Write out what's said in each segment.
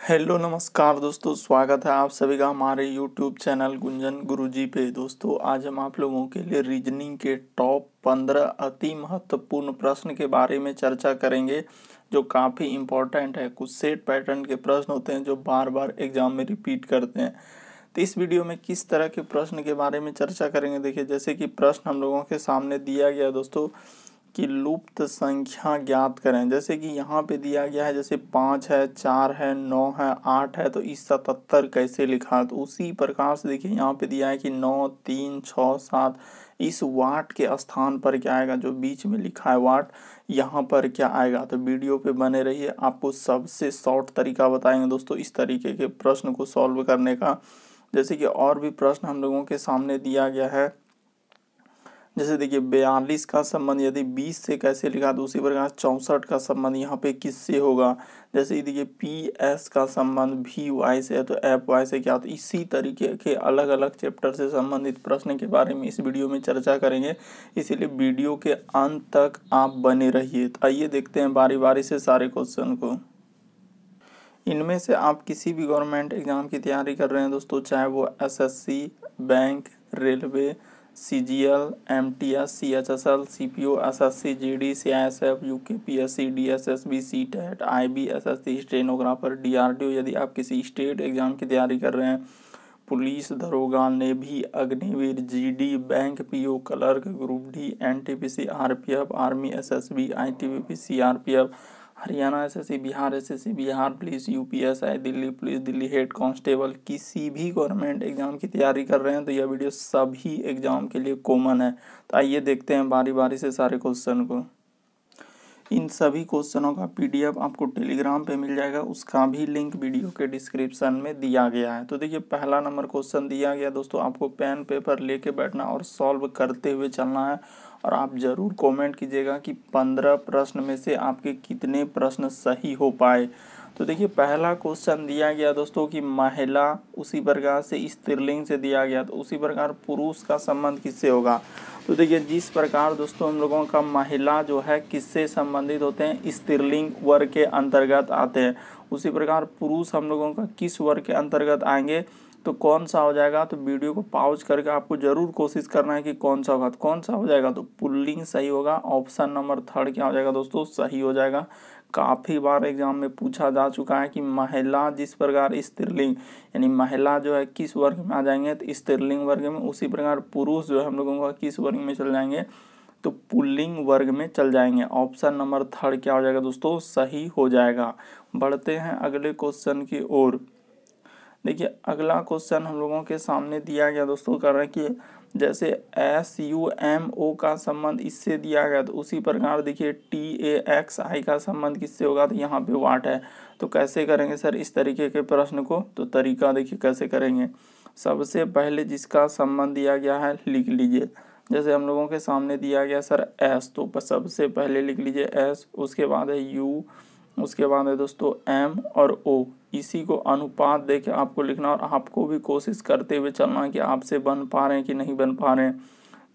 Hello नमस्कार दोस्तों, स्वागत है आप सभी का हमारे यूट्यूब चैनल गुंजन गुरुजी पे। दोस्तों आज हम आप लोगों के लिए रीजनिंग के टॉप 15 अति महत्वपूर्ण प्रश्न के बारे में चर्चा करेंगे, जो काफ़ी इम्पोर्टेंट है। कुछ सेट पैटर्न के प्रश्न होते हैं जो बार बार एग्जाम में रिपीट करते हैं। तो इस वीडियो में किस तरह के प्रश्न के बारे में चर्चा करेंगे, देखिए जैसे कि प्रश्न हम लोगों के सामने दिया गया दोस्तों कि लुप्त संख्या ज्ञात करें। जैसे कि यहाँ पे दिया गया है, जैसे 5 है, 4 है, 9 है, 8 है, तो इस 77 कैसे लिखा। तो उसी प्रकार से देखिए यहाँ पे दिया है कि 9, 3, 6, 7 इस वाट के स्थान पर क्या आएगा, जो बीच में लिखा है वाट, यहाँ पर क्या आएगा। तो वीडियो पे बने रहिए, आपको सबसे शॉर्ट तरीका बताएंगे दोस्तों इस तरीके के प्रश्न को सॉल्व करने का। जैसे कि और भी प्रश्न हम लोगों के सामने दिया गया है, जैसे देखिए 42 का संबंध यदि 20 से कैसे लिखा, तो उसी प्रकार 64 का संबंध यहाँ पे किससे होगा। जैसे देखिए PS का संबंध VY से है तो FY से क्या। तो इसी तरीके के अलग अलग चैप्टर से संबंधित प्रश्न के बारे में इस वीडियो में चर्चा करेंगे, इसीलिए वीडियो के अंत तक आप बने रहिए। तो आइए देखते हैं बारी बारी से सारे क्वेश्चन को। इनमें से आप किसी भी गवर्नमेंट एग्जाम की तैयारी कर रहे हैं दोस्तों, चाहे वो SSC, bank, railway, CGL, MTS, CHSL, CPO, SSC, GD, CISF, UKPSC, DSSB, CTET, IB, SSC, stenographer, DRDO। यदि आप किसी स्टेट एग्जाम की तैयारी कर रहे हैं, पुलिस, दरोगा, navy, Agniveer, GD, bank, PO, clerk, group D, NTPC, RPF, army, SSB, ITBP, CRPF, Haryana SSC, Bihar SSC, Bihar police, UPSI, Delhi police, Delhi head constable, किसी भी गवर्नमेंट एग्जाम की तैयारी कर रहे हैं तो यह वीडियो सभी एग्जाम के लिए कॉमन है। तो आइए देखते हैं बारी बारी से सारे क्वेश्चन को। इन सभी क्वेश्चनों का PDF आपको टेलीग्राम पे मिल जाएगा, उसका भी लिंक वीडियो के डिस्क्रिप्शन में दिया गया है। तो देखिए पहला नंबर क्वेश्चन दिया गया दोस्तों, आपको पेन पेपर लेके बैठना और सॉल्व करते हुए चलना है। और आप ज़रूर कमेंट कीजिएगा कि 15 प्रश्न में से आपके कितने प्रश्न सही हो पाए। तो देखिए पहला क्वेश्चन दिया गया दोस्तों कि महिला, उसी प्रकार से स्त्रीलिंग से दिया गया, तो उसी प्रकार पुरुष का संबंध किससे होगा। तो देखिए जिस प्रकार दोस्तों हम लोगों का महिला जो है किससे संबंधित होते हैं, स्त्रीलिंग वर्ग के अंतर्गत आते हैं, उसी प्रकार पुरुष हम लोगों का किस वर्ग के अंतर्गत आएंगे, तो कौन सा हो जाएगा। तो वीडियो को पॉज करके आपको जरूर कोशिश करना है कि कौन सा होगा, तो कौन सा हो जाएगा, तो पुल्लिंग सही होगा। ऑप्शन नंबर 3 क्या हो जाएगा दोस्तों, सही हो जाएगा। काफ़ी बार एग्जाम में पूछा जा चुका है कि महिला जिस प्रकार स्त्रीलिंग, यानी महिला जो है किस वर्ग में आ जाएंगे, तो स्त्रीलिंग वर्ग में, उसी प्रकार पुरुष जो है हम लोगों का किस वर्ग में चल जाएंगे, तो पुल्लिंग वर्ग में चल जाएंगे। ऑप्शन नंबर 3 क्या हो जाएगा दोस्तों, सही हो जाएगा। बढ़ते हैं अगले क्वेश्चन की ओर। देखिए अगला क्वेश्चन हम लोगों के सामने दिया गया दोस्तों, कर रहे हैं कि जैसे SUMO का संबंध इससे दिया गया, तो उसी प्रकार देखिए TAXI का संबंध किससे होगा, तो यहाँ पे वाट है। तो कैसे करेंगे सर इस तरीके के प्रश्न को, तो तरीका देखिए कैसे करेंगे। सबसे पहले जिसका संबंध दिया गया है लिख लीजिए। जैसे हम लोगों के सामने दिया गया सर S, तो सबसे पहले लिख लीजिए S, उसके बाद है U, उसके बाद है दोस्तों M और O। इसी को अनुपात दे के आपको लिखना, और आपको भी कोशिश करते हुए चलना कि आपसे बन पा रहे हैं कि नहीं बन पा रहे हैं।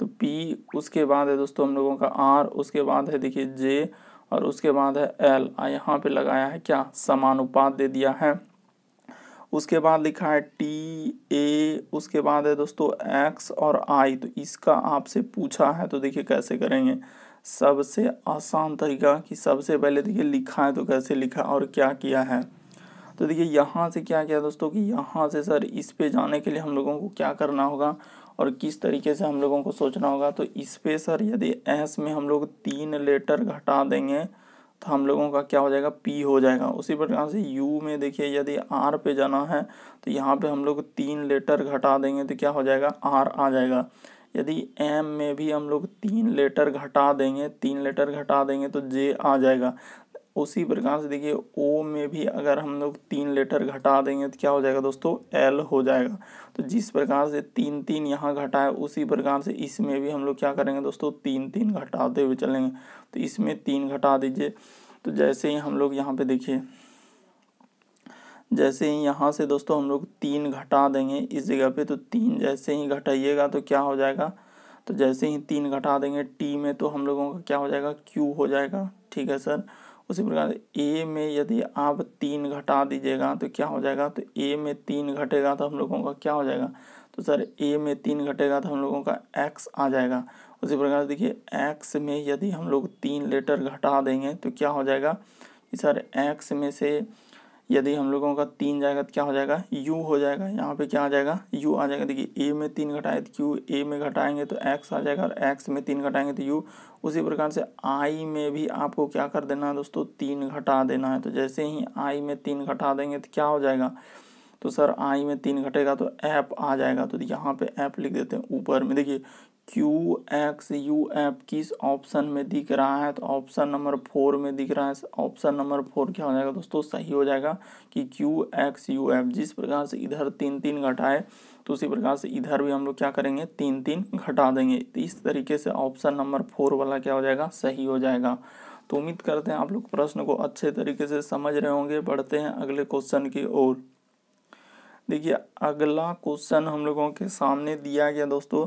तो P, उसके बाद है दोस्तों हम लोगों का R, उसके बाद है देखिए J, और उसके बाद है L। यहाँ पे लगाया है क्या, समानुपात दे दिया है। उसके बाद लिखा है TA, उसके बाद है दोस्तों X और I। तो इसका आपसे पूछा है, तो देखिए कैसे करेंगे। सबसे आसान तरीका कि सबसे पहले देखिए लिखा है तो कैसे लिखा और क्या किया है। तो देखिए यहाँ से क्या किया दोस्तों कि यहाँ से सर इस पे जाने के लिए हम लोगों को क्या करना होगा और किस तरीके से हम लोगों को सोचना होगा। तो इस पे सर यदि S में हम लोग 3 लेटर घटा देंगे तो हम लोगों का क्या हो जाएगा, P हो जाएगा। उसी प्रकार से U में देखिए यदि R पे जाना है तो यहाँ पे हम लोग 3 लेटर घटा देंगे तो क्या हो जाएगा, R आ जाएगा। यदि M में भी हम लोग 3 लेटर घटा देंगे, 3 लेटर घटा देंगे तो J आ जाएगा। उसी प्रकार से देखिए O में भी अगर हम लोग 3 लेटर घटा देंगे तो क्या हो जाएगा दोस्तों, L हो जाएगा। तो जिस प्रकार से 3 3 यहाँ घटाए, उसी प्रकार से इसमें भी हम लोग क्या करेंगे दोस्तों, 3 3 घटाते हुए चलेंगे। तो इसमें 3 घटा दीजिए। तो जैसे ही हम लोग यहाँ पे देखिए, जैसे ही यहाँ से दोस्तों हम लोग 3 घटा देंगे इस जगह पे, तो 3 जैसे ही घटाइएगा तो क्या हो जाएगा, तो जैसे ही 3 घटा देंगे T में तो हम लोगों का क्या हो जाएगा, Q हो जाएगा। ठीक है सर। उसी प्रकार ए में यदि आप 3 घटा दीजिएगा तो क्या हो जाएगा, तो ए में 3 घटेगा तो हम लोगों का क्या हो जाएगा, तो सर ए में 3 घटेगा तो हम लोगों का एक्स आ जाएगा। उसी प्रकार देखिए एक्स में यदि हम लोग 3 लेटर घटा देंगे तो क्या हो जाएगा कि सर एक्स में से यदि हम लोगों का 3 जाएगा तो क्या हो जाएगा, यू हो जाएगा। यहाँ पे क्या आ जाएगा, यू आ जाएगा। देखिए ए में 3 घटाए तो क्यू, ए में घटाएंगे तो एक्स आ जाएगा और एक्स में 3 घटाएंगे तो यू। उसी प्रकार से आई में भी आपको क्या कर देना है दोस्तों, 3 घटा देना है। तो जैसे ही आई में 3 घटा देंगे तो क्या हो जाएगा, तो सर आई में 3 घटेगा तो एफ आ जाएगा। तो यहाँ पे एफ लिख देते हैं ऊपर में। देखिए क्यू एक्स यू एफ किस ऑप्शन में दिख रहा है, तो ऑप्शन नंबर 4 में दिख रहा है। ऑप्शन नंबर 4 क्या हो जाएगा दोस्तों, सही हो जाएगा कि क्यू एक्स यू एफ। जिस प्रकार से इधर 3 घटाए तो उसी प्रकार से इधर भी हम लोग क्या करेंगे, 3 घटा देंगे। तो इस तरीके से ऑप्शन नंबर 4 वाला क्या हो जाएगा, सही हो जाएगा। तो उम्मीद करते हैं आप लोग प्रश्न को अच्छे तरीके से समझ रहे होंगे। बढ़ते हैं अगले क्वेश्चन की ओर। देखिए अगला क्वेश्चन हम लोगों के सामने दिया गया दोस्तों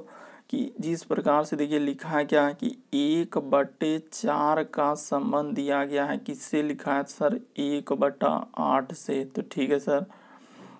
कि जिस प्रकार से देखिए लिखा है क्या है कि 1/4 का संबंध दिया गया है। किससे लिखा है सर, 1/8 से। तो ठीक है सर,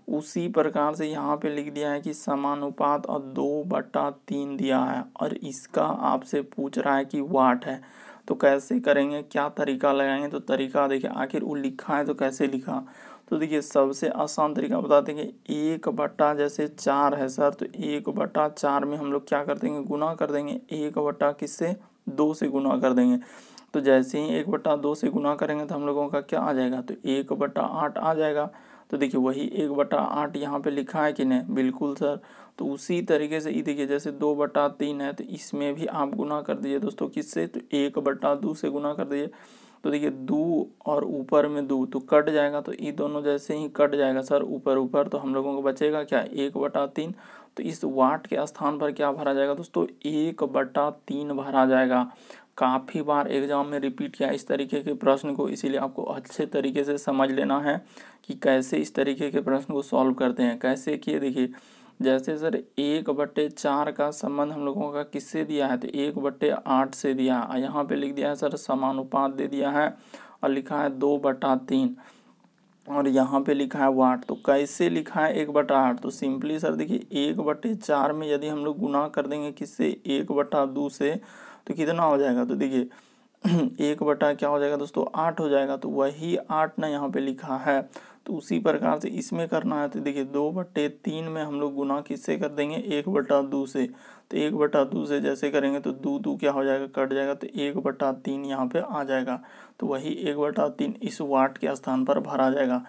उसी प्रकार से यहाँ पे लिख दिया है कि समानुपात और 2/3 दिया है और इसका आपसे पूछ रहा है कि वाट है। तो कैसे करेंगे, क्या तरीका लगाएंगे, तो तरीका देखिए आखिर वो लिखा है तो कैसे लिखा। तो देखिए सबसे आसान तरीका बताते हैं कि 1/, जैसे 4 है सर, तो 1/4 में हम लोग क्या कर देंगे, गुना कर देंगे। 1/, किससे, 2 से गुना कर देंगे। तो जैसे ही 1/2 से गुना करेंगे तो हम लोगों का क्या आ जाएगा, तो 1/8 आ जाएगा। तो देखिए वही 1/8 यहाँ पे लिखा है कि नहीं, बिल्कुल सर। तो उसी तरीके से ये देखिए जैसे 2/3 है तो इसमें भी आप गुना कर दीजिए दोस्तों, किससे, तो 1/2 से गुना कर दीजिए। तो देखिए 2 और ऊपर में 2 तो कट जाएगा। तो ये दोनों जैसे ही कट जाएगा सर ऊपर ऊपर, तो हम लोगों को बचेगा क्या, 1/3। तो इस वाट के स्थान पर क्या भरा जाएगा दोस्तों, 1/3 भरा जाएगा। काफ़ी बार एग्जाम में रिपीट किया इस तरीके के प्रश्न को, इसीलिए आपको अच्छे तरीके से समझ लेना है कि कैसे इस तरीके के प्रश्न को सॉल्व करते हैं। कैसे किए, देखिए जैसे सर 1/4 का संबंध हम लोगों का किससे दिया है, तो 1/8 से दिया है। यहाँ पे लिख दिया है सर समानुपात दे दिया है और लिखा है 2/3 और यहाँ पे लिखा है वाट। तो कैसे लिखा है 1/8, तो सिंपली सर देखिए 1/4 में यदि हम लोग गुना कर देंगे किससे, 1/2 से, तो कितना हो जाएगा, तो देखिए 1/ क्या हो जाएगा दोस्तों, 8 हो जाएगा। तो वही 8 ना यहाँ पे लिखा है। तो उसी प्रकार से इसमें करना है। तो देखिए 2/3 में हम लोग गुना किससे कर देंगे, 1/2 से। तो 1/2 से जैसे करेंगे तो 2 क्या हो जाएगा, कट जाएगा। तो 1/3 यहाँ पे आ जाएगा। तो वही 1/3 इस वाट के स्थान पर भरा जाएगा।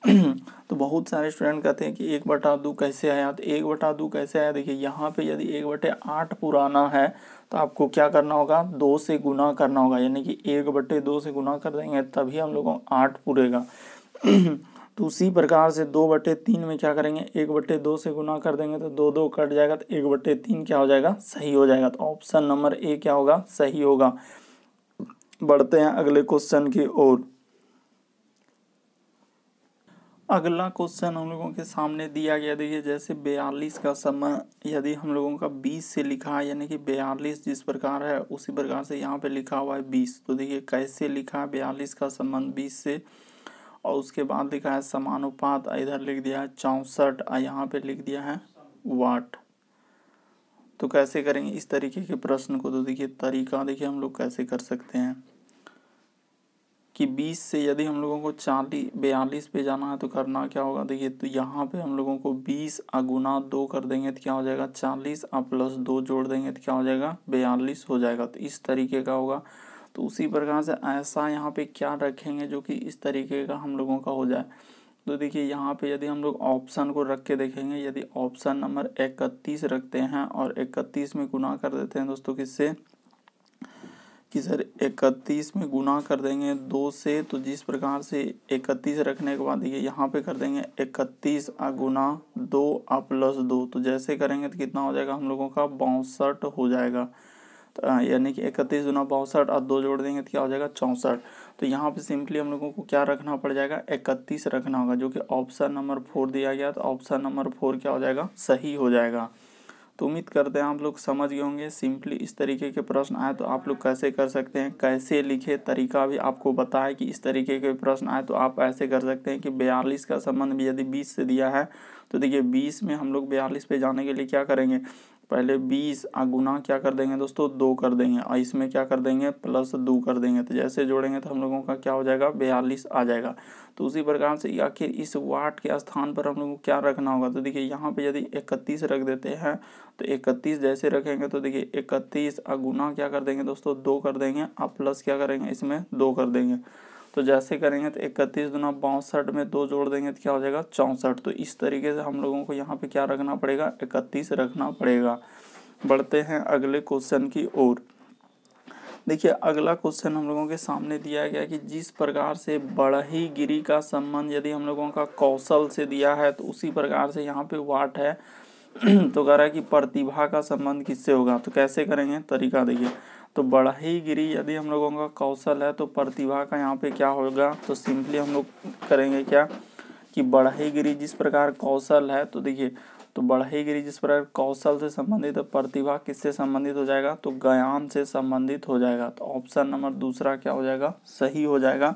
तो बहुत सारे स्टूडेंट कहते हैं कि 1/2 कैसे आया, तो 1/2 कैसे आया, देखिए यहाँ पे यदि 1/8 पुराना है तो आपको क्या करना होगा, 2 से गुना करना होगा। यानी कि 1/2 से गुना कर देंगे तभी हम लोगों को 8 पूरेगा। तो उसी प्रकार से 2/3 में क्या करेंगे, 1/2 से गुना कर देंगे तो 2 कट जाएगा। तो 1/3 क्या हो जाएगा, सही हो जाएगा। तो ऑप्शन नंबर ए क्या होगा, सही होगा। बढ़ते हैं अगले क्वेश्चन की ओर। अगला क्वेश्चन हम लोगों के सामने दिया गया, देखिए जैसे 42 का समय यदि हम लोगों का 20 से लिखा है, यानी कि 42 जिस प्रकार है उसी प्रकार से यहाँ पे लिखा हुआ है 20। तो देखिए कैसे लिखा है, 42 का संबंध 20 से, और उसके बाद लिखा है समानुपात, इधर लिख दिया है 64 और यहाँ पे लिख दिया है वाट। तो कैसे करेंगे इस तरीके के प्रश्न को, तो देखिए तरीका देखिए हम लोग कैसे कर सकते हैं कि 20 से यदि हम लोगों को 42 पे जाना है तो करना क्या होगा, देखिए तो यहाँ पे हम लोगों को 20 गुना 2 कर देंगे तो क्या हो जाएगा, 40 प्लस 2 जोड़ देंगे तो क्या हो जाएगा, 42 हो जाएगा। तो इस तरीके का होगा। तो उसी प्रकार से ऐसा यहाँ पे क्या रखेंगे जो कि इस तरीके का हम लोगों का हो जाए। तो देखिए यहाँ पे यदि हम लोग ऑप्शन को रख के देखेंगे, यदि ऑप्शन नंबर 31 रखते हैं और 31 में गुना कर देते हैं दोस्तों किससे, कि सर 31 में गुना कर देंगे 2 से। तो जिस प्रकार से 31 रखने के बाद देखिए यहाँ पे कर देंगे 31 गुना 2 प्लस 2। तो जैसे करेंगे तो कितना हो जाएगा, हम लोगों का 62 हो जाएगा। तो यानी कि 31 गुना 62 और 2 जोड़ देंगे तो क्या हो जाएगा, 64। तो यहाँ पे सिंपली हम लोगों को क्या रखना पड़ जाएगा, 31 रखना होगा, जो कि ऑप्शन नंबर 4 दिया गया। तो ऑप्शन नंबर 4 क्या हो जाएगा, सही हो जाएगा। तो उम्मीद करते हैं आप लोग समझ गए होंगे। सिंपली इस तरीके के प्रश्न आए तो आप लोग कैसे कर सकते हैं, कैसे लिखे, तरीका भी आपको बताया कि इस तरीके के प्रश्न आए तो आप ऐसे कर सकते हैं कि 42 का संबंध भी यदि 20 से दिया है तो देखिए 20 में हम लोग 42 पे जाने के लिए क्या करेंगे, पहले 20 गुना क्या कर देंगे दोस्तों, 2 कर देंगे और इसमें क्या कर देंगे प्लस 2 कर देंगे। तो जैसे जोड़ेंगे तो हम लोगों का क्या हो जाएगा 42 आ जाएगा। तो उसी प्रकार से आखिर इस वाट के स्थान पर हम लोगों को क्या रखना होगा, तो देखिए यहाँ पे यदि 31 रख देते हैं तो 31 जैसे रखेंगे तो देखिए 31 गुना क्या कर देंगे दोस्तों 2 कर देंगे और प्लस क्या करेंगे इसमें 2 कर देंगे। तो जैसे करेंगे तो 31 दूना 62 में 2 जोड़ देंगे तो क्या हो जाएगा 64। तो इस तरीके से हम लोगों को यहाँ पे क्या रखना पड़ेगा 31 रखना पड़ेगा। बढ़ते हैं अगले क्वेश्चन की ओर। देखिए अगला क्वेश्चन हम लोगों के सामने दिया गया कि जिस प्रकार से बढ़ईगिरी का संबंध यदि हम लोगों का कौशल से दिया है तो उसी प्रकार से यहाँ पे वाट है तो कह रहा है कि प्रतिभा का संबंध किससे होगा। तो कैसे करेंगे, तरीका देखिए। तो बढ़ईगिरी यदि हम लोगों का कौशल है तो प्रतिभा का यहाँ पे क्या होगा, तो सिंपली हम लोग करेंगे क्या कि बढ़ईगिरी जिस प्रकार कौशल है तो देखिए तो बढ़ईगिरी जिस प्रकार कौशल से संबंधित है, प्रतिभा किससे संबंधित हो जाएगा, तो ज्ञान से संबंधित हो जाएगा। तो ऑप्शन नंबर दूसरा क्या हो जाएगा, सही हो जाएगा।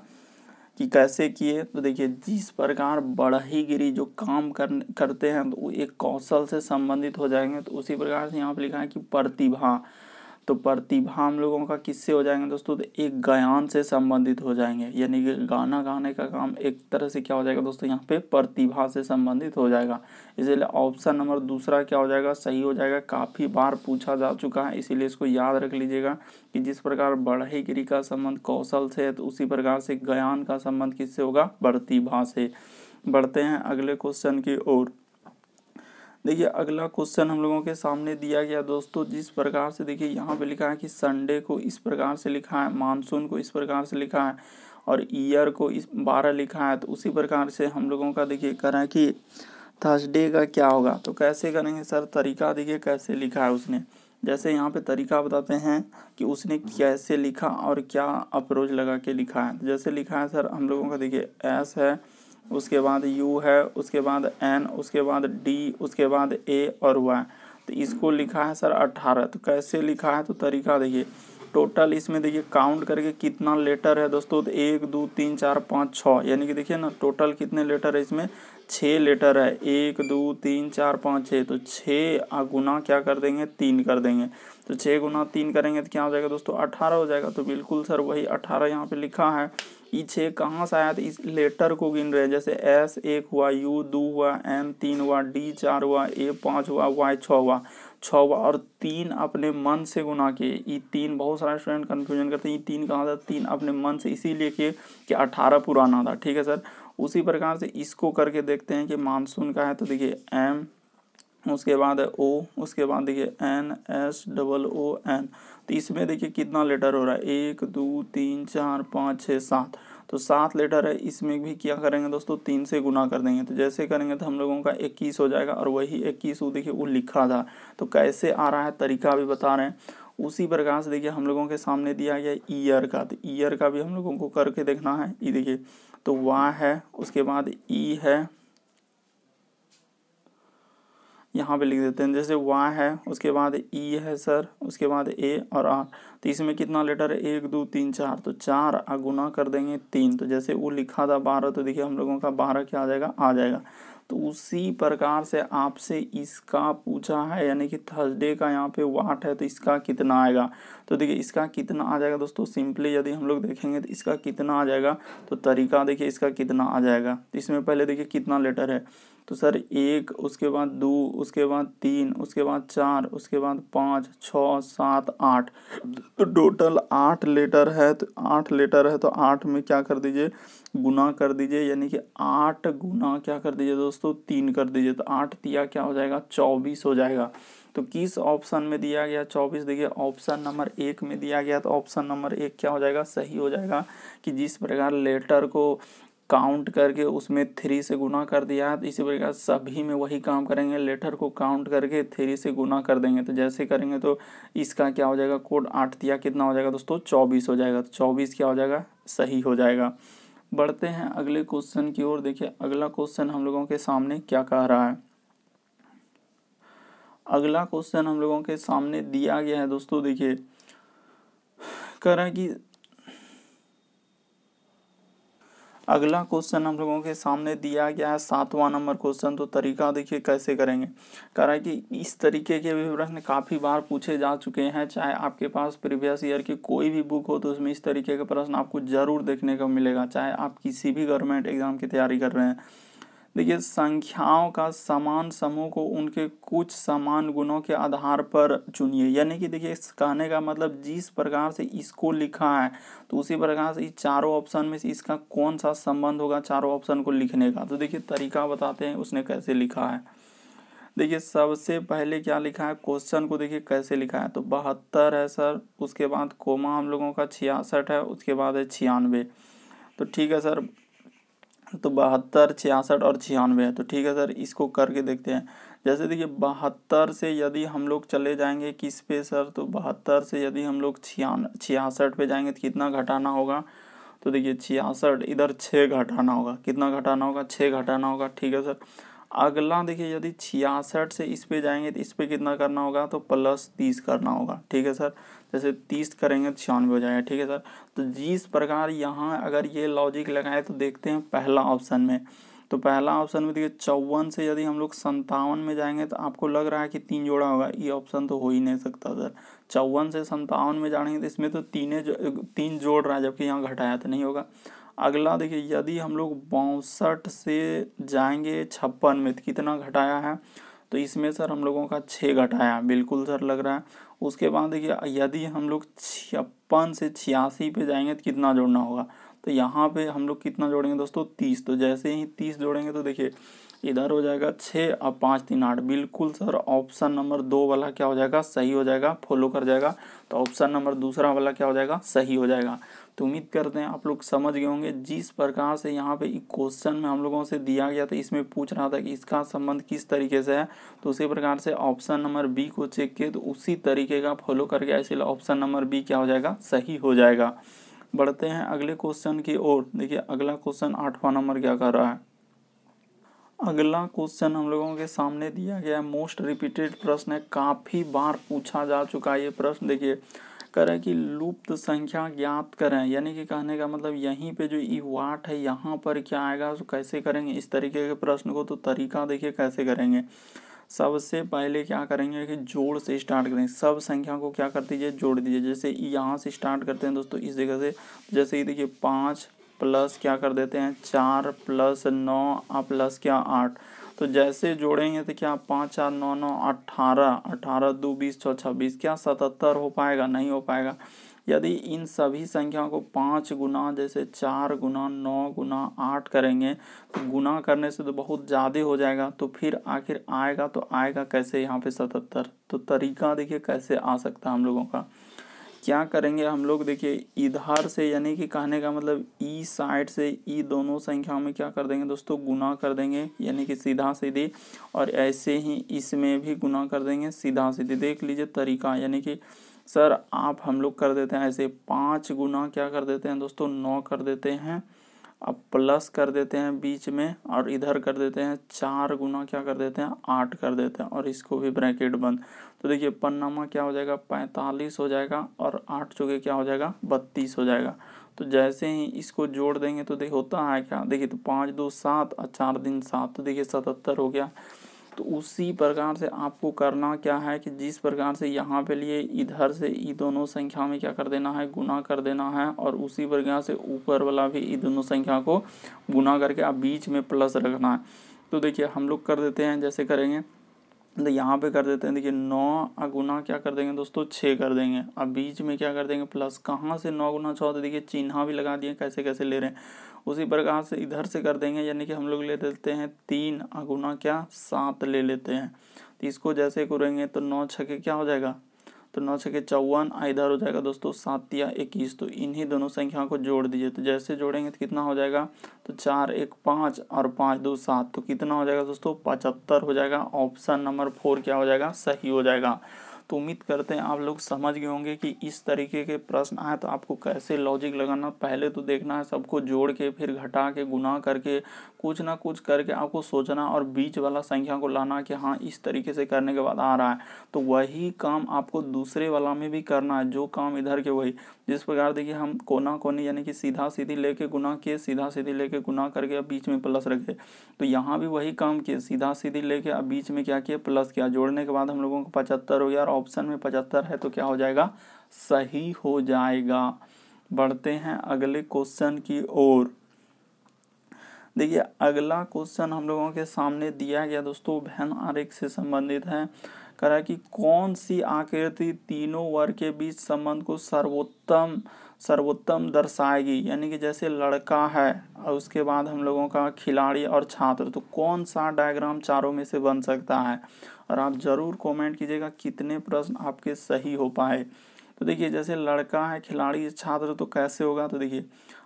कि कैसे किए, तो देखिए जिस प्रकार बढ़ईगिरी जो काम करते हैं तो वो एक कौशल से संबंधित हो जाएंगे। तो उसी प्रकार से यहाँ पे लिखा है कि प्रतिभा, तो प्रतिभा हम लोगों का किससे हो जाएंगे दोस्तों, तो एक गायन से संबंधित हो जाएंगे। यानी कि गाना गाने का काम एक तरह से क्या हो जाएगा दोस्तों, यहाँ पे प्रतिभा से संबंधित हो जाएगा। इसीलिए ऑप्शन नंबर दूसरा क्या हो जाएगा, सही हो जाएगा। काफ़ी बार पूछा जा चुका है इसीलिए इसको याद रख लीजिएगा कि जिस प्रकार बढ़ईगिरी का संबंध कौशल से है तो उसी प्रकार से ज्ञान का संबंध किससे होगा, प्रतिभा से। बढ़ते हैं अगले क्वेश्चन की ओर। देखिए अगला क्वेश्चन हम लोगों के सामने दिया गया दोस्तों, जिस प्रकार से देखिए यहाँ पे लिखा है कि संडे को इस प्रकार से लिखा है, मानसून को इस प्रकार से लिखा है और ईयर को इस 12 लिखा है। तो उसी प्रकार से हम लोगों का देखिए कह है कि थर्सडे का क्या होगा। तो कैसे करेंगे सर, तरीका देखिए कैसे लिखा है उसने। जैसे यहाँ पे तरीका बताते हैं कि उसने कैसे लिखा और क्या अप्रोच लगा के लिखा है। तो जैसे लिखा है सर हम लोगों का देखिए एस है, उसके बाद यू है, उसके बाद एन, उसके बाद डी, उसके बाद ए और वाई। तो इसको लिखा है सर 18। तो कैसे लिखा है, तो तरीका देखिए। टोटल इसमें देखिए काउंट करके कितना लेटर है दोस्तों, तो 1 2 3 4 5 6, यानी कि देखिए ना टोटल कितने लेटर है इसमें, 6 लेटर है। 1 2 3 4 5 6, तो 6 गुना क्या कर देंगे 3 कर देंगे। तो 6 गुना 3 करेंगे तो क्या हो जाएगा दोस्तों 18 हो जाएगा। तो बिल्कुल सर वही 18 यहाँ पे लिखा है। ये 6 कहाँ से आया, तो इस लेटर को गिन रहे हैं। जैसे एस 1 हुआ, यू 2 हुआ, एन 3 हुआ, डी 4 हुआ, ए 5 हुआ, वाई 6 हुआ, 6 हुआ और 3 अपने मन से गुना किए। ये 3 बहुत सारे स्टूडेंट कन्फ्यूजन करते हैं, ये 3 कहाँ था, 3 अपने मन से इसीलिए किए कि 18 पुराना था। ठीक है सर। उसी प्रकार से इसको करके देखते हैं कि मानसून का है। तो देखिए एम, उसके बाद है ओ, उसके बाद देखिए N S double O N. तो इसमें देखिए कितना लेटर हो रहा है, 1 2 3 4 5 6 7। तो 7 लेटर है। इसमें भी क्या करेंगे दोस्तों 3 से गुना कर देंगे। तो जैसे करेंगे तो हम लोगों का 21 हो जाएगा और वही 21 वो देखिए वो लिखा था। तो कैसे आ रहा है तरीका भी बता रहे हैं। उसी प्रकार से देखिए हम लोगों के सामने दिया गया ईयर का। तो ईयर का भी हम लोगों को करके देखना है। ये देखिए तो वाह है, उसके बाद ई है, यहाँ पे लिख देते हैं। जैसे वाई है, उसके बाद ई है सर, उसके बाद ए और आर। तो इसमें कितना लेटर है, 1 2 3 4। तो 4 गुना कर देंगे 3। तो जैसे वो लिखा था 12, तो देखिए हम लोगों का 12 क्या आ जाएगा, आ जाएगा। तो उसी प्रकार से आपसे इसका पूछा है, यानी कि थर्सडे का यहाँ पे वाट है तो इसका कितना आएगा। तो देखिए इसका कितना आ जाएगा दोस्तों, सिंपली यदि हम लोग देखेंगे तो इसका कितना आ जाएगा। तो तरीका देखिए इसका कितना आ जाएगा। तो इसमें पहले देखिए कितना लेटर है, तो सर 1, उसके बाद 2, उसके बाद 3, उसके बाद 4, उसके बाद 5 6 7 8। तो टोटल 8 लेटर है। तो 8 लेटर है तो 8 में क्या कर दीजिए, गुना कर दीजिए। यानी कि 8 गुना क्या कर दीजिए दोस्तों 3 कर दीजिए। तो 8 तिया क्या हो जाएगा 24 हो जाएगा। तो किस ऑप्शन में दिया गया 24, देखिए ऑप्शन नंबर 1 में दिया गया। तो ऑप्शन नंबर 1 क्या हो जाएगा, सही हो जाएगा। कि जिस प्रकार लेटर को काउंट करके उसमें 3 से गुना कर दिया है, तो इसी प्रकार सभी में वही काम करेंगे, लेटर को काउंट करके 3 से गुना कर देंगे। तो जैसे करेंगे तो इसका क्या हो जाएगा, कोड 8 दिया कितना हो जाएगा दोस्तों 24 हो जाएगा। तो 24 क्या हो जाएगा, सही हो जाएगा। बढ़ते हैं अगले क्वेश्चन की ओर। देखिए अगला क्वेश्चन हम लोगों के सामने क्या कह रहा है। अगला क्वेश्चन हम लोगों के सामने दिया गया है दोस्तों, देखिए कह रहा है कि अगला क्वेश्चन हम लोगों के सामने दिया गया है 7वां नंबर क्वेश्चन। तो तरीका देखिए कैसे करेंगे। कह रहा है कि इस तरीके के भी प्रश्न काफ़ी बार पूछे जा चुके हैं, चाहे आपके पास प्रीवियस ईयर की कोई भी बुक हो तो उसमें इस तरीके के प्रश्न आपको ज़रूर देखने को मिलेगा, चाहे आप किसी भी गवर्नमेंट एग्जाम की तैयारी कर रहे हैं। देखिए, संख्याओं का समान समूह को उनके कुछ समान गुणों के आधार पर चुनिए। यानी कि देखिए, इस कहने का मतलब जिस प्रकार से इसको लिखा है तो उसी प्रकार से इस चारों ऑप्शन में से इसका कौन सा संबंध होगा चारों ऑप्शन को लिखने का। तो देखिए तरीका बताते हैं उसने कैसे लिखा है। देखिए सबसे पहले क्या लिखा है, क्वेश्चन को देखिए कैसे लिखा है। तो 72 है सर, उसके बाद कोमा हम लोगों का 66 है, उसके बाद है 96। तो ठीक है सर, तो 72, 66 और 96 है। तो ठीक है सर, इसको करके देखते हैं। जैसे देखिए 72 से यदि हम लोग चले जाएंगे किस पे सर, तो 72 से यदि हम लोग 66 पे जाएंगे तो कितना घटाना होगा। तो देखिए 66 इधर 6 घटाना होगा, कितना घटाना होगा, 6 घटाना होगा। ठीक है सर, अगला देखिए यदि 66 से इस पे जाएंगे तो इस पे कितना करना होगा, तो +30 करना होगा। ठीक है सर, जैसे 30 करेंगे तो 96 हो जाएगा। ठीक है सर, तो जिस प्रकार यहाँ अगर ये लॉजिक लगाए तो देखते हैं पहला ऑप्शन में। तो पहला ऑप्शन में देखिए 54 से यदि हम लोग 57 में जाएंगे तो आपको लग रहा है कि 3 जोड़ा होगा, ये ऑप्शन तो हो ही नहीं सकता सर। 54 से 57 में जाएंगे तो इसमें तो 3 जोड़ रहा है, जबकि यहाँ घटाया तो नहीं होगा। अगला देखिए यदि हम लोग 62 से जाएंगे 56 में तो कितना घटाया है, तो इसमें सर हम लोगों का 6 घटाया, बिल्कुल सर लग रहा है। उसके बाद देखिए यदि हम लोग 56 से 86 पे जाएंगे तो कितना जोड़ना होगा, तो यहाँ पे हम लोग कितना जोड़ेंगे दोस्तों, 30। तो जैसे ही 30 जोड़ेंगे तो देखिए इधर हो जाएगा 6 और 5 3 8, बिल्कुल सर ऑप्शन नंबर 2 वाला क्या हो जाएगा, सही हो जाएगा, फॉलो कर जाएगा। तो ऑप्शन नंबर दूसरा वाला क्या हो जाएगा, सही हो जाएगा। तो उम्मीद करते हैं आप लोग समझ गए होंगे। जिस प्रकार से यहाँ पे क्वेश्चन में हम लोगों से दिया गया था, इसमें पूछ रहा था कि इसका संबंध किस तरीके से है, तो उसी प्रकार से ऑप्शन नंबर बी को चेक किए तो उसी तरीके का फॉलो करके इसलिए ऑप्शन नंबर बी क्या हो जाएगा, सही हो जाएगा। बढ़ते हैं अगले क्वेश्चन की ओर। देखिए अगला क्वेश्चन 8वां नंबर क्या कर रहा है। अगला क्वेश्चन हम लोगों के सामने दिया गया है, मोस्ट रिपीटेड प्रश्न है, काफ़ी बार पूछा जा चुका है ये प्रश्न। देखिए कह रहा है कि लुप्त संख्या ज्ञात करें, यानी कि कहने का मतलब यहीं पे जो ई वाट है यहाँ पर क्या आएगा, तो कैसे करेंगे इस तरीके के प्रश्न को। तो तरीका देखिए कैसे करेंगे। सबसे पहले क्या करेंगे कि जोड़ से स्टार्ट करेंगे, सब संख्या को क्या कर दीजिए, जोड़ दीजिए। जैसे यहाँ से स्टार्ट करते हैं दोस्तों इस जगह से, जैसे ही देखिए 5 प्लस क्या कर देते हैं 4 + 9 प्लस क्या 8। तो जैसे जोड़ेंगे तो क्या 5 4 9 9 18, 18 2 20 6 26, क्या 77 हो पाएगा, नहीं हो पाएगा। यदि इन सभी संख्याओं को 5 गुना, जैसे 4 गुना 9 गुना 8 करेंगे तो गुना करने से तो बहुत ज़्यादा हो जाएगा, तो फिर आखिर आएगा तो आएगा कैसे यहाँ पे 77। तो तरीका देखिए कैसे आ सकता है हम लोगों का। क्या करेंगे हम लोग, देखिए इधर से यानी कि कहने का मतलब ई साइड से ई दोनों संख्याओं में क्या कर देंगे दोस्तों, गुना कर देंगे, यानी कि सीधा सीधी। और ऐसे ही इसमें भी गुना कर देंगे सीधा सीधी। देख लीजिए तरीका, यानी कि सर आप हम लोग कर देते हैं ऐसे 5 गुना क्या कर देते हैं दोस्तों 9 कर देते हैं, अब प्लस कर देते हैं बीच में, और इधर कर देते हैं 4 गुना क्या कर देते हैं 8 कर देते हैं, और इसको भी ब्रैकेट बंद। तो देखिए पन्नामा क्या हो जाएगा 45 हो जाएगा, और 8 चौके क्या हो जाएगा 32 हो जाएगा। तो जैसे ही इसको जोड़ देंगे तो देखिए होता है क्या, देखिए तो 5 2 7 और 4 दिन 7, तो देखिए 77 हो गया। तो उसी प्रकार से आपको करना क्या है कि जिस प्रकार से यहाँ पे लिए इधर से ई दोनों संख्या में क्या कर देना है, गुना कर देना है, और उसी प्रकार से ऊपर वाला भी ई दोनों संख्या को गुना करके आप बीच में प्लस रखना है। तो देखिए हम लोग कर देते हैं, जैसे करेंगे तो यहाँ पे कर देते हैं, देखिए 9 गुना क्या कर देंगे दोस्तों 6 कर देंगे, अब बीच में क्या कर देंगे प्लस। कहाँ से 9 गुना 6, तो देखिए चिन्ह भी लगा दिए कैसे कैसे ले रहे हैं। उसी प्रकार से इधर से कर देंगे, यानी कि हम लोग ले लेते हैं 3 गुना क्या 7 ले लेते हैं। तो इसको जैसे करेंगे तो 9 छके क्या हो जाएगा, तो 9 छके 54, इधर हो जाएगा दोस्तों 7 या 21। तो इन्हीं दोनों संख्या को जोड़ दीजिए। तो जैसे जोड़ेंगे तो कितना हो जाएगा, तो 4 1 5 और 5 2 7, तो कितना हो जाएगा दोस्तों 75 हो जाएगा। ऑप्शन नंबर 4 क्या हो जाएगा, सही हो जाएगा। तो उम्मीद करते हैं आप लोग समझ गए होंगे कि इस तरीके के प्रश्न आए तो आपको कैसे लॉजिक लगाना, पहले तो देखना है सबको जोड़ के, फिर घटा के, गुना करके, कुछ ना कुछ करके आपको सोचना और बीच वाला संख्या को लाना कि हाँ इस तरीके से करने के बाद आ रहा है। तो वही काम आपको दूसरे वाला में भी करना है, जो काम इधर के वही। जिस प्रकार देखिए हम कोना कोनी यानी कि सीधा सीधी लेके गुना किए, सीधा सीधी लेके गुना करके अब बीच में प्लस रखे, तो यहाँ भी वही काम किए, सीधा सीधी लेके अब बीच में क्या किया, प्लस किया। जोड़ने के बाद हम लोगों को 75 हो गया और ऑप्शन में 75 है तो क्या हो जाएगा, सही हो जाएगा। बढ़ते हैं अगले क्वेश्चन की ओर। देखिए अगला क्वेश्चन हम लोगों के सामने दिया गया दोस्तों वेन आरेख से संबंधित है। कह रहा है कि कौन सी आकृति तीनों वर्ग के बीच संबंध को सर्वोत्तम दर्शाएगी, यानी कि जैसे लड़का है और उसके बाद हम लोगों का खिलाड़ी और छात्र, तो कौन सा डायग्राम चारों में से बन सकता है। और आप जरूर कमेंट कीजिएगा कितने प्रश्न आपके सही हो पाए। तो देखिए जैसे लड़का है, खिलाड़ी, छात्र, तो कैसे होगा, तो देखिए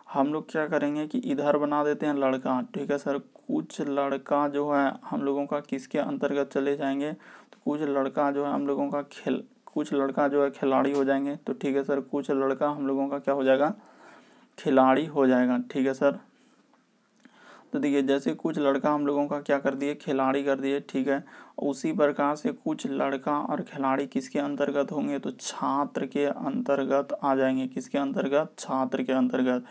हम लोग क्या करेंगे कि इधर बना देते हैं लड़का, ठीक है सर। कुछ लड़का जो है हम लोगों का किसके अंतर्गत चले जाएंगे, तो कुछ लड़का जो है हम लोगों का कुछ लड़का जो है खिलाड़ी हो जाएंगे, तो ठीक है सर। कुछ लड़का हम लोगों का क्या हो जाएगा, खिलाड़ी हो जाएगा, ठीक है सर। तो देखिए जैसे कुछ लड़का हम लोगों का क्या कर दिए, खिलाड़ी कर दिए, ठीक है। उसी प्रकार से कुछ लड़का और खिलाड़ी किसके अंतर्गत होंगे, तो छात्र के अंतर्गत आ जाएंगे। किसके अंतर्गत, छात्र के अंतर्गत।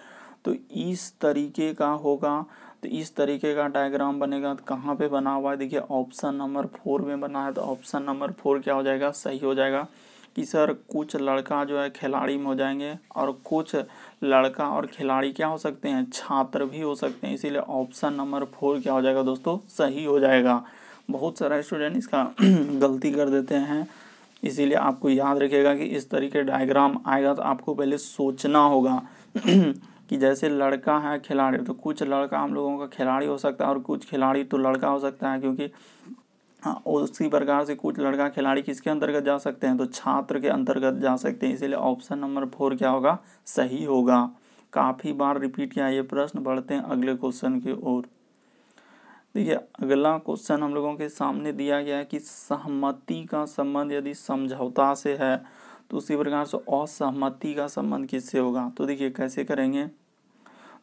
तो इस तरीके का होगा, तो इस तरीके का डायग्राम बनेगा। तो कहाँ पे बना हुआ है, देखिए ऑप्शन नंबर 4 में बना है। तो ऑप्शन नंबर 4 क्या हो जाएगा, सही हो जाएगा कि सर कुछ लड़का जो है खिलाड़ी में हो जाएंगे और कुछ लड़का और खिलाड़ी क्या हो सकते हैं, छात्र भी हो सकते हैं। इसीलिए ऑप्शन नंबर 4 क्या हो जाएगा दोस्तों, सही हो जाएगा। बहुत सारा स्टूडेंट इसका गलती कर देते हैं, इसीलिए आपको याद रखिएगा कि इस तरीके डायग्राम आएगा तो आपको पहले सोचना होगा कि जैसे लड़का है खिलाड़ी, तो कुछ लड़का हम लोगों का खिलाड़ी हो सकता है और कुछ खिलाड़ी तो लड़का हो सकता है, क्योंकि हाँ उसी प्रकार से कुछ लड़का खिलाड़ी किसके अंतर्गत जा सकते हैं, तो छात्र के अंतर्गत जा सकते हैं। इसीलिए ऑप्शन नंबर 4 क्या होगा, सही होगा। काफ़ी बार रिपीट किया ये प्रश्न। बढ़ते हैं अगले क्वेश्चन की ओर। देखिए अगला क्वेश्चन हम लोगों के सामने दिया गया है कि सहमति का संबंध यदि समझौता से है तो उसी प्रकार से असहमति का संबंध किससे होगा। तो देखिए कैसे करेंगे,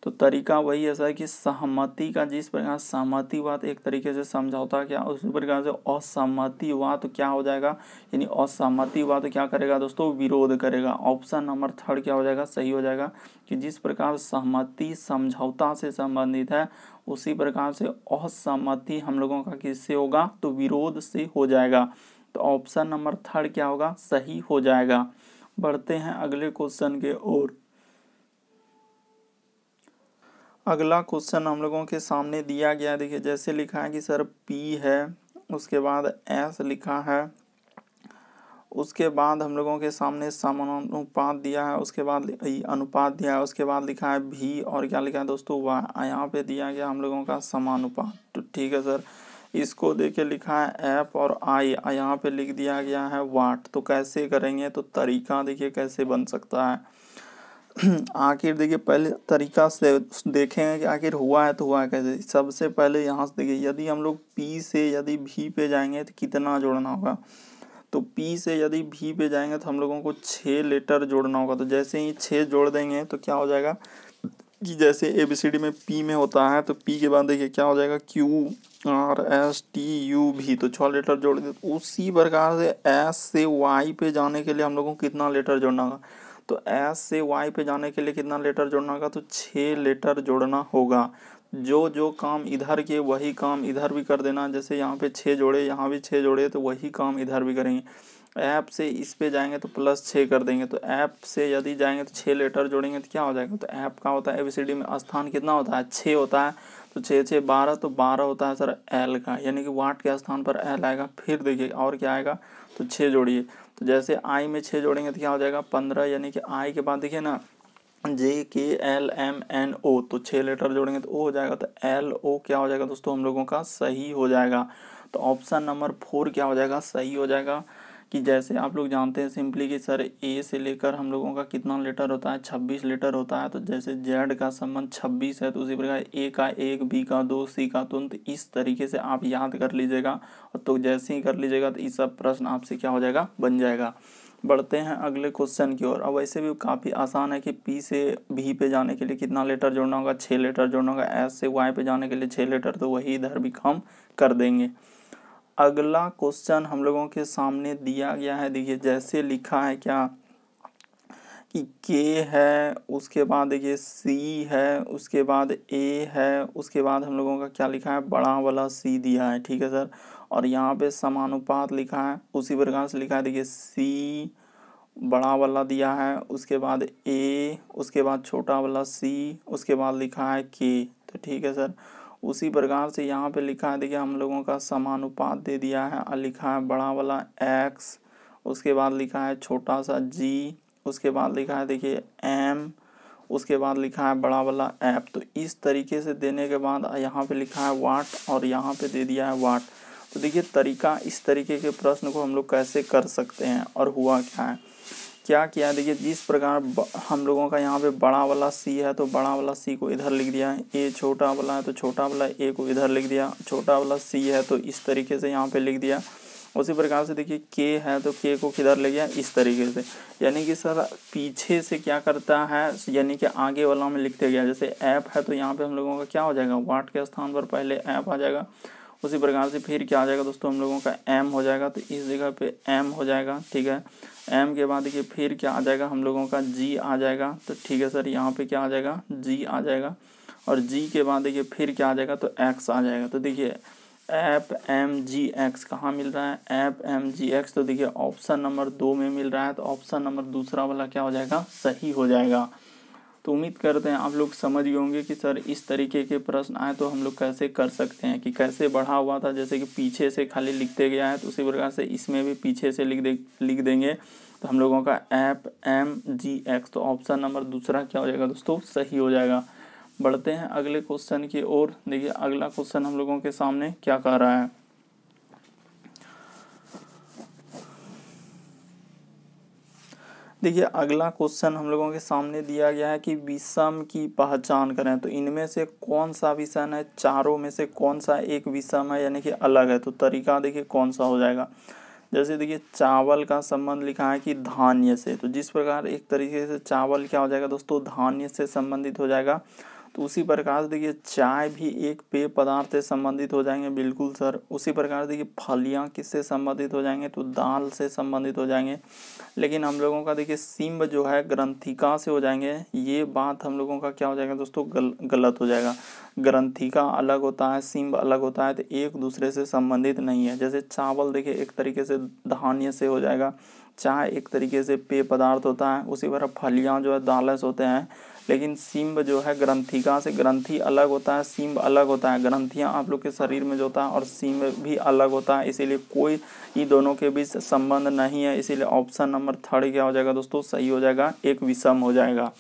तो तरीका वही ऐसा है कि सहमति का जिस प्रकार सहमतिवाद एक तरीके से समझौता क्या, उसी प्रकार से असहमतिवाद तो क्या हो जाएगा, यानी असहमतिवाद तो क्या करेगा दोस्तों, विरोध करेगा। ऑप्शन नंबर 3 क्या हो जाएगा, सही हो जाएगा कि जिस प्रकार सहमति समझौता से संबंधित है उसी प्रकार से असहमति हम लोगों का किससे होगा, तो विरोध से हो जाएगा। तो ऑप्शन नंबर 3 क्या होगा, सही हो जाएगा। बढ़ते हैं अगले क्वेश्चन के ओर। अगला क्वेश्चन हम लोगों के सामने दिया गया, देखिए जैसे लिखा है कि सर P है, उसके बाद S लिखा है, उसके बाद हम लोगों के सामने समानुपात दिया है, उसके बाद अनुपात दिया है, उसके बाद लिखा है V और क्या लिखा है दोस्तों, Y। यहाँ पे दिया गया हम लोगों का समानुपात। तो ठीक है सर, इसको देखिए लिखा है F और I, यहाँ पे लिख दिया गया है वाट। तो कैसे करेंगे, तो तरीका देखिए कैसे बन सकता है। आखिर देखिए पहले तरीका से देखेंगे कि आखिर हुआ है तो हुआ है कैसे। सबसे पहले यहाँ से देखिए यदि हम लोग P से यदि V पे जाएंगे तो कितना जोड़ना होगा, तो P से यदि V पे जाएंगे तो हम लोगों को 6 लेटर जोड़ना होगा। तो जैसे ही 6 जोड़ देंगे तो क्या हो जाएगा कि जैसे ABCD में P में होता है तो P के बाद देखिए क्या हो जाएगा QRSTUV, तो 6 लेटर जोड़ दे। उसी प्रकार से S से Y पे जाने के लिए हम लोगों को कितना लेटर जोड़ना होगा, तो S से Y पे जाने के लिए कितना लेटर जोड़ना होगा, तो 6 लेटर जोड़ना होगा। जो काम इधर के वही काम इधर भी कर देना। जैसे यहाँ पे 6 जोड़े, यहाँ भी 6 जोड़े, तो वही काम इधर भी करेंगे। ऐप से इस पे जाएंगे तो +6 कर देंगे। तो ऐप से यदि जाएंगे तो 6 लेटर जोड़ेंगे तो क्या हो जाएगा, तो ऐप का होता है ABCD में स्थान कितना होता है, 6 होता है। तो 6 6 12, तो 12 होता है सर L का, यानी कि वाट के स्थान पर L आएगा। फिर देखिए और क्या आएगा, तो 6 जोड़िए। तो जैसे I में 6 जोड़ेंगे तो क्या हो जाएगा 15, यानी कि I के बाद देखिए ना JKLMNO, तो 6 लेटर जोड़ेंगे तो O हो जाएगा। तो LO क्या हो जाएगा दोस्तों, हम लोगों का सही हो जाएगा। तो ऑप्शन नंबर 4 क्या हो जाएगा, सही हो जाएगा कि जैसे आप लोग जानते हैं सिंपली कि सर ए से लेकर हम लोगों का कितना लीटर होता है, 26 लीटर होता है। तो जैसे जेड का संबंध 26 है तो उसी प्रकार ए का 1, बी का 2, सी का 3। तो इस तरीके से आप याद कर लीजिएगा, और तो जैसे ही कर लीजिएगा तो इस सब प्रश्न आपसे क्या हो जाएगा, बन जाएगा। बढ़ते हैं अगले क्वेश्चन की ओर। अब वैसे भी काफ़ी आसान है कि पी से भी पे जाने के लिए कितना लीटर जोड़ना होगा, 6 लीटर जोड़ना होगा। एस से वाई पे जाने के लिए 6 लीटर, तो वही इधर भी हम कर देंगे। अगला क्वेश्चन हम लोगों के सामने दिया गया है, देखिए जैसे लिखा है क्या कि के है, उसके बाद देखिए सी है, उसके बाद ए है, उसके बाद हम लोगों का क्या लिखा है, बड़ा वाला सी दिया है, ठीक है सर। और यहाँ पे समानुपात लिखा है, उसी प्रकार से लिखा है, देखिए सी बड़ा वाला दिया है, उसके बाद ए, उसके बाद छोटा वाला सी, उसके बाद लिखा है के। तो ठीक है सर, उसी प्रकार से यहाँ पे लिखा है, देखिए हम लोगों का समानुपात दे दिया है और लिखा है बड़ा वाला एक्स, उसके बाद लिखा है छोटा सा जी, उसके बाद लिखा है देखिए एम, उसके बाद लिखा है बड़ा वाला एफ। तो इस तरीके से देने के बाद यहाँ पे लिखा है वाट और यहाँ पे दे दिया है वाट। तो देखिए तरीका, इस तरीके के प्रश्न को हम लोग कैसे कर सकते हैं और हुआ क्या है, क्या किया है, देखिए जिस प्रकार हम लोगों का यहाँ पे बड़ा वाला सी है तो बड़ा वाला सी को इधर लिख दिया है, ए छोटा वाला है तो छोटा वाला ए को इधर लिख दिया, छोटा वाला सी है तो इस तरीके से यहाँ पे लिख दिया। उसी प्रकार से देखिए के है तो के को किधर ले गया, इस तरीके से। यानी कि सर पीछे से क्या करता है, यानी कि आगे वाला में लिखते गया। जैसे ऐप है तो यहाँ पे हम लोगों का क्या हो जाएगा, वाट के स्थान पर पहले ऐप आ जाएगा। उसी प्रकार से फिर क्या आ जाएगा दोस्तों, हम लोगों का एम हो जाएगा, तो इस जगह पे एम हो जाएगा, ठीक है। एम के बाद देखिए फिर क्या आ जाएगा, हम लोगों का जी आ जाएगा। तो ठीक है सर, यहाँ पे क्या आ जाएगा, जी आ जाएगा। और जी के बाद देखिए फिर क्या आ जाएगा, तो एक्स आ जाएगा। तो देखिए एफ एम जी एक्स कहाँ मिल रहा है, एफ एम जी एक्स, तो देखिए ऑप्शन नंबर 2 में मिल रहा है। तो ऑप्शन नंबर दूसरा वाला क्या हो जाएगा, सही हो जाएगा। तो उम्मीद करते हैं आप लोग समझ गए होंगे कि सर इस तरीके के प्रश्न आए तो हम लोग कैसे कर सकते हैं, कि कैसे बढ़ा हुआ था जैसे कि पीछे से खाली लिखते गया है, तो उसी प्रकार से इसमें भी पीछे से लिख देंगे। तो हम लोगों का एफ एम जी एक्स, तो ऑप्शन नंबर दूसरा क्या हो जाएगा दोस्तों, सही हो जाएगा। बढ़ते हैं अगले क्वेश्चन की ओर। देखिए अगला क्वेश्चन हम लोगों के सामने क्या कह रहा है। देखिए अगला क्वेश्चन हम लोगों के सामने दिया गया है कि विषम की पहचान करें। तो इनमें से कौन सा विषम है, चारों में से कौन सा एक विषम है यानी कि अलग है। तो तरीका देखिए कौन सा हो जाएगा। जैसे देखिए चावल का संबंध लिखा है कि धान्य से, तो जिस प्रकार एक तरीके से चावल क्या हो जाएगा दोस्तों, धान्य से संबंधित हो जाएगा। तो उसी प्रकार से देखिए चाय भी एक पेय पदार्थ से संबंधित हो जाएंगे, बिल्कुल सर। उसी प्रकार देखिए फलियां किससे संबंधित हो जाएंगे, तो दाल से संबंधित हो जाएंगे। लेकिन हम लोगों का देखिए सिंब जो है ग्रंथिका से हो जाएंगे। ये बात हम लोगों का क्या हो जाएगा दोस्तों, गलत हो जाएगा। ग्रंथिका अलग होता है, सिंब अलग होता है, तो एक दूसरे से संबंधित नहीं है। जैसे चावल देखिए एक तरीके से धान्य से हो जाएगा, चाय एक तरीके से पेय पदार्थ होता है, उसी तरह फलियां जो है दाल से होते हैं। लेकिन सिंब जो है ग्रंथिका से, ग्रंथि अलग होता है, सिंब अलग होता है। ग्रंथियां आप लोग के शरीर में जो होता है और सिंब भी अलग होता है, इसीलिए कोई ये दोनों के बीच संबंध नहीं है। इसीलिए ऑप्शन नंबर 3 क्या हो जाएगा दोस्तों, सही हो जाएगा, एक विषम हो जाएगा।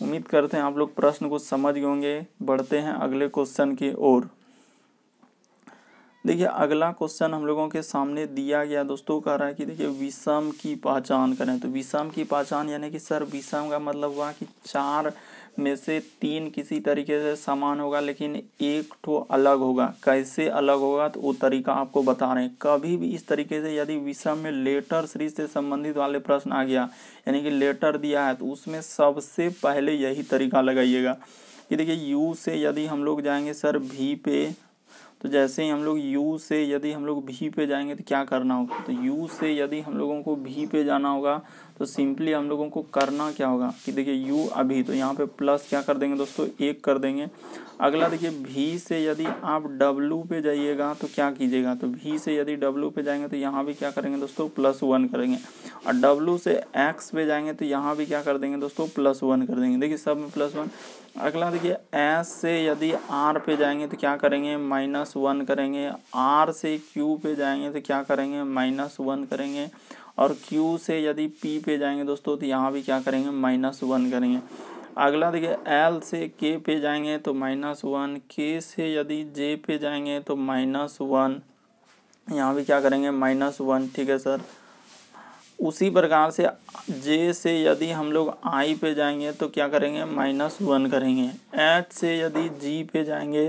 उम्मीद करते हैं आप लोग प्रश्न को समझ गए होंगे। बढ़ते हैं अगले क्वेश्चन की ओर। देखिए अगला क्वेश्चन हम लोगों के सामने दिया गया दोस्तों, कह रहा है कि देखिए विषम की पहचान करें। तो विषम की पहचान यानी कि सर विषम का मतलब हुआ कि 4 में से 3 किसी तरीके से समान होगा लेकिन एक ठो अलग होगा। कैसे अलग होगा, तो वो तरीका आपको बता रहे हैं। कभी भी इस तरीके से यदि विषम में लेटर सीरीज से संबंधित वाले प्रश्न आ गया, यानी कि लेटर दिया है, तो उसमें सबसे पहले यही तरीका लगाइएगा कि देखिए यू से यदि हम लोग जाएंगे सर भी पे, तो जैसे ही हम लोग यू से यदि हम लोग भी पे जाएंगे तो क्या करना होगा, तो यू से यदि हम लोगों को भी पे जाना होगा तो सिंपली हम लोगों को करना क्या होगा कि देखिए यू अभी, तो यहाँ पे प्लस क्या कर देंगे दोस्तों, 1 कर देंगे। अगला देखिए भी से यदि आप डब्लू पे जाइएगा तो क्या कीजिएगा, तो भी से यदि डब्लू पे जाएंगे तो यहाँ भी क्या करेंगे दोस्तों, +1 करेंगे। और डब्लू से एक्स पे जाएंगे तो यहाँ भी क्या कर देंगे दोस्तों, +1 कर देंगे। देखिए सब में +1। अगला देखिए एस से यदि आर पे जाएंगे तो क्या करेंगे, -1 करेंगे। आर से क्यू पे जाएंगे तो क्या करेंगे, -1 करेंगे। और क्यू से यदि पी पे जाएंगे दोस्तों तो यहाँ भी क्या करेंगे, -1 करेंगे। अगला देखिए एल से के पे जाएंगे तो -1, के से यदि जे पे जाएंगे तो -1, यहाँ भी क्या करेंगे, -1, ठीक है सर। उसी प्रकार से जे से यदि हम लोग आई पे जाएंगे तो क्या करेंगे, -1 करेंगे। एच से यदि जी पे जाएंगे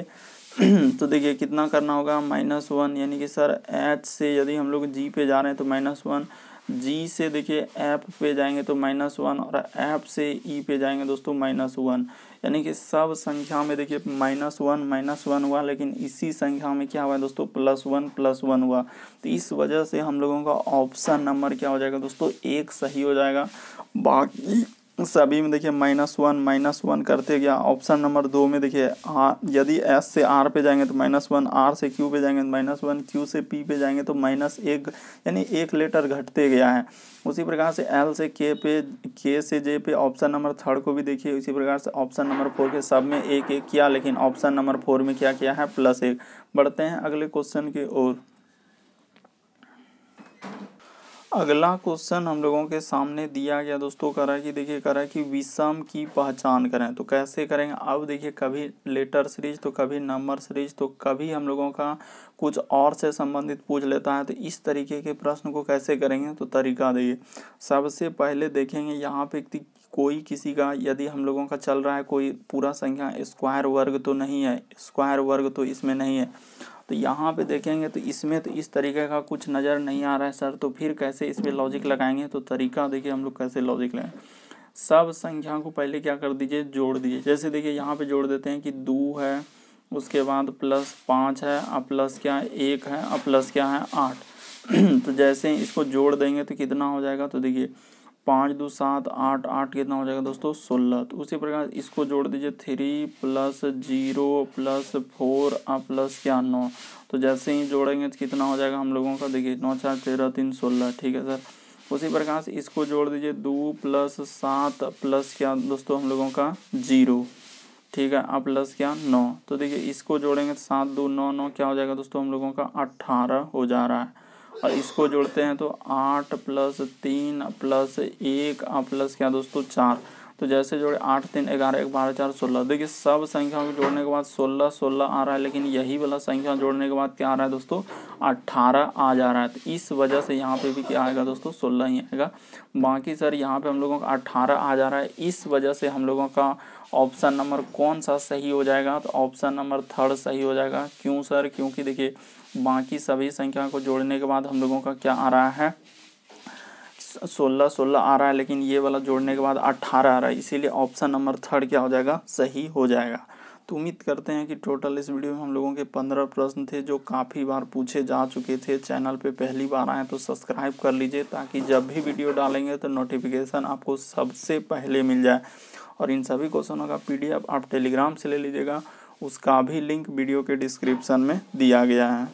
तो देखिए कितना करना होगा, -1, यानी कि सर एच से यदि हम लोग जी पे जा रहे हैं तो -1, जी से देखिए एफ पे जाएंगे तो -1 और एफ से ई पे जाएंगे दोस्तों -1, यानी कि सब संख्या में देखिए -1 हुआ, लेकिन इसी संख्या में क्या हुआ दोस्तों, +1 हुआ। तो इस वजह से हम लोगों का ऑप्शन नंबर क्या हो जाएगा दोस्तों, 1 सही हो जाएगा। बाकी सभी में देखिए -1 करते गया। ऑप्शन नंबर 2 में देखिए यदि एस से आर पे जाएंगे तो -1, आर से क्यू पे जाएंगे तो -1, क्यू से पी पे जाएंगे तो -1, यानी 1 लेटर घटते गया है। उसी प्रकार से एल से के से जे पे ऑप्शन नंबर 3 को भी देखिए। इसी प्रकार से ऑप्शन नंबर 4 के सब में 1 किया, लेकिन ऑप्शन नंबर 4 में क्या किया है, +1। बढ़ते हैं अगले क्वेश्चन की ओर। अगला क्वेश्चन हम लोगों के सामने दिया गया दोस्तों, करा कि देखिए करा कि विषम की पहचान करें। तो कैसे करेंगे, अब देखिए कभी लेटर सीरीज तो कभी नंबर सीरीज तो कभी हम लोगों का कुछ और से संबंधित पूछ लेता है। तो इस तरीके के प्रश्न को कैसे करेंगे, तो तरीका देखिए। सबसे पहले देखेंगे यहाँ पे कोई किसी का यदि हम लोगों का चल रहा है कोई पूरा संख्या स्क्वायर वर्ग तो नहीं है, स्क्वायर वर्ग तो इसमें नहीं है। तो यहाँ पे देखेंगे तो इसमें तो इस तरीके का कुछ नज़र नहीं आ रहा है सर, तो फिर कैसे इस पर लॉजिक लगाएंगे। तो तरीका देखिए हम लोग कैसे लॉजिक लगाएंगे। सब संख्या को पहले क्या कर दीजिए, जोड़ दीजिए। जैसे देखिए यहाँ पे जोड़ देते हैं कि 2 है, उसके बाद +5 है, अब प्लस क्या है 1 है, अब प्लस क्या है 8। तो जैसे ही इसको जोड़ देंगे तो कितना हो जाएगा, तो देखिए 5 2 7 8 8 कितना हो जाएगा दोस्तों 16। तो उसी प्रकार इसको जोड़ दीजिए 3 + 0 + 4 अब प्लस क्या 9। तो जैसे ही जोड़ेंगे तो कितना हो जाएगा हम लोगों का, देखिए 9 4 13 3 16। ठीक है सर। उसी प्रकार से इसको जोड़ दीजिए 2 + 7 प्लस क्या दोस्तों हम लोगों का 0। ठीक है, अब प्लस क्या 9। तो देखिए इसको जोड़ेंगे तो 7 2 9 9 क्या हो जाएगा दोस्तों हम लोगों का 18 हो जा रहा है। और इसको जोड़ते हैं तो 8 + 3 + 1 प्लस क्या दोस्तों 4। तो जैसे जोड़े 8 3 11 1 12 4 16। देखिए सब संख्या को जोड़ने के बाद 16 16 आ रहा है, लेकिन यही वाला संख्या जोड़ने के बाद क्या आ रहा है दोस्तों 18 आ जा रहा है। तो इस वजह से यहाँ पे भी क्या आएगा दोस्तों 16 ही आएगा। बाकी सर यहाँ पे हम लोगों का 18 आ जा रहा है, इस वजह से हम लोगों का ऑप्शन नंबर कौन सा सही हो जाएगा, तो ऑप्शन नंबर 3 सही हो जाएगा। क्यों सर, क्योंकि देखिए बाकी सभी संख्या को जोड़ने के बाद हम लोगों का क्या आ रहा है 16 16 आ रहा है, लेकिन ये वाला जोड़ने के बाद 18 आ रहा है, इसीलिए ऑप्शन नंबर 3 क्या हो जाएगा, सही हो जाएगा। तो उम्मीद करते हैं कि टोटल इस वीडियो में हम लोगों के 15 प्रश्न थे जो काफ़ी बार पूछे जा चुके थे। चैनल पे पहली बार आए तो सब्सक्राइब कर लीजिए, ताकि जब भी वीडियो डालेंगे तो नोटिफिकेशन आपको सबसे पहले मिल जाए। और इन सभी क्वेश्चनों का PDF आप टेलीग्राम से ले लीजिएगा, उसका भी लिंक वीडियो के डिस्क्रिप्शन में दिया गया है।